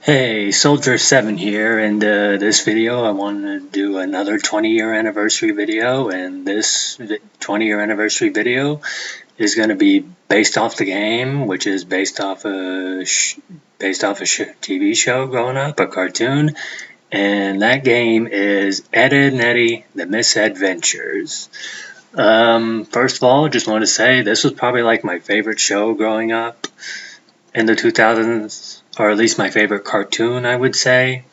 Hey, Soldier7 here, and this video I want to do another 20-year anniversary video, and this 20-year anniversary video is going to be based off the game, which is based off a TV show growing up, a cartoon, and that game is Ed, and Eddy, the Misadventures. First of all, just want to say this was probably like my favorite show growing up in the 2000s, or at least my favorite cartoon, I would say.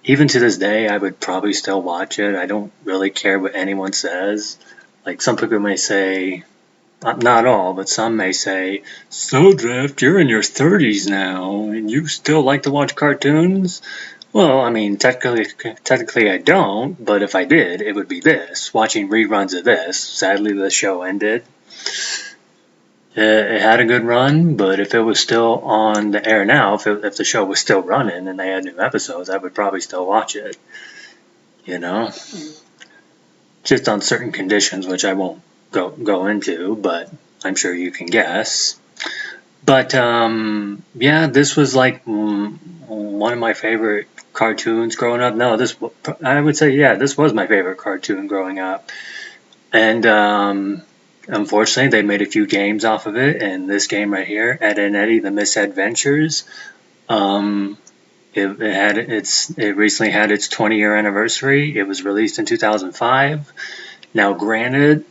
Even to this day, I would probably still watch it. I don't really care what anyone says. Like, some people may say, not all, but some may say, "So, Drift, you're in your 30s now, and you still like to watch cartoons?" Well, I mean, technically I don't, but if I did, it would be this, watching reruns of this. Sadly, the show ended. It had a good run, but if it was still on the air now, if the show was still running and they had new episodes, I would probably still watch it. You know, just on certain conditions, which I won't go into, but I'm sure you can guess. But yeah, this was like one of my favorite cartoons growing up. No, I would say, yeah, this was my favorite cartoon growing up, and unfortunately, they made a few games off of it, and this game right here, Ed and Eddy, the Misadventures, it recently had its 20-year anniversary. It was released in 2005. Now, granted,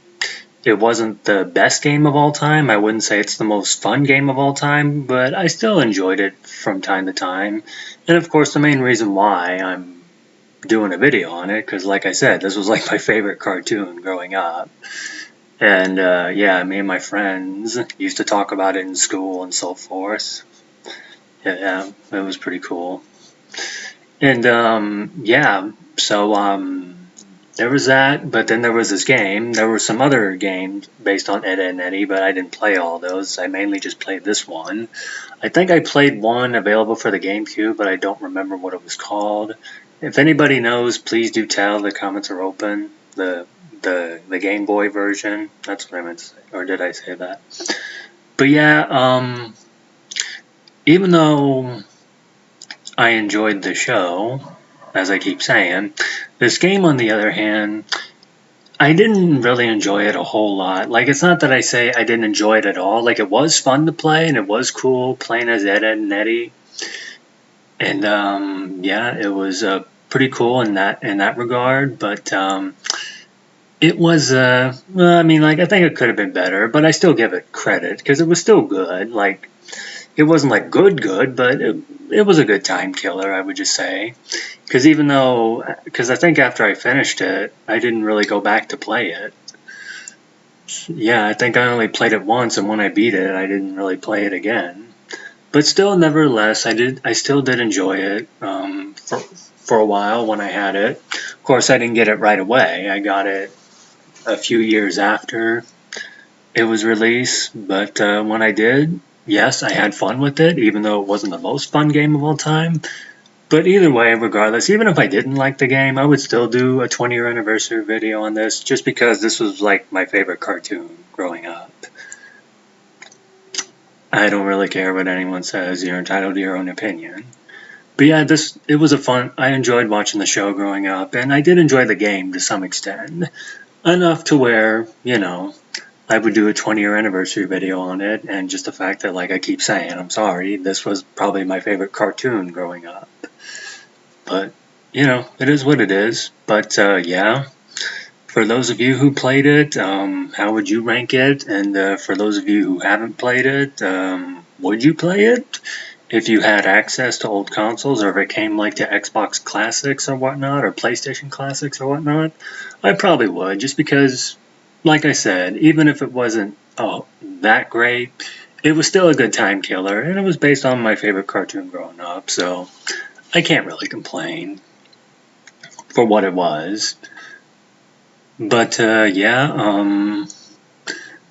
it wasn't the best game of all time. I wouldn't say it's the most fun game of all time, but I still enjoyed it from time to time. And of course, the main reason why I'm doing a video on it, because like I said, this was like my favorite cartoon growing up. And yeah, me and my friends used to talk about it in school and so forth. Yeah, it was pretty cool. And yeah, so there was that, but then there was this game. There were some other games based on Ed, and Eddy, but I didn't play all those. I mainly just played this one. I think I played one available for the GameCube, but I don't remember what it was called. If anybody knows, please do tell. The comments are open. The Game Boy version. That's what I meant to say. Or did I say that? But yeah, even though I enjoyed the show, as I keep saying, this game, on the other hand, I didn't really enjoy it a whole lot. Like, it's not that I say I didn't enjoy it at all. Like, it was fun to play, and it was cool playing as Ed, and Eddy. And yeah, it was pretty cool in that regard. But it was, well, I mean, like, I think it could have been better, but I still give it credit, because it was still good. Like, it wasn't, like, good, but it was a good time killer, I would just say. Because I think after I finished it, I didn't really go back to play it. Yeah, I think I only played it once, and when I beat it, I didn't really play it again. But still, nevertheless, I still did enjoy it for a while when I had it. Of course, I didn't get it right away. I got it a few years after it was released, but when I did, yes, I had fun with it, even though it wasn't the most fun game of all time. But either way, regardless, even if I didn't like the game, I would still do a 20-year anniversary video on this, just because this was like my favorite cartoon growing up. I don't really care what anyone says. You're entitled to your own opinion. But yeah, it was I enjoyed watching the show growing up, and I did enjoy the game to some extent. Enough to where, I would do a 20-year anniversary video on it, and just the fact that, like I keep saying, I'm sorry, this was probably my favorite cartoon growing up. But, it is what it is. But, yeah, for those of you who played it, how would you rank it? And for those of you who haven't played it, would you play it? If you had access to old consoles, or if it came like to Xbox Classics or whatnot, or PlayStation Classics or whatnot, I probably would, just because, like I said, even if it wasn't that great, it was still a good time killer, and it was based on my favorite cartoon growing up, so I can't really complain for what it was. But yeah,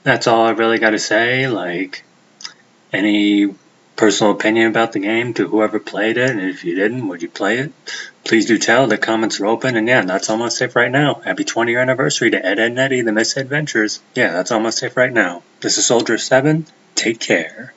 that's all I really got to say. Like, any personal opinion about the game to whoever played it, and if you didn't, would you play it? Please do tell. The comments are open, and yeah, that's all I'm gonna say for right now. Happy 20-year anniversary to Ed, and Eddy, the Misadventures. Yeah, that's all I'm gonna say for right now. This is Soldier7. Take care.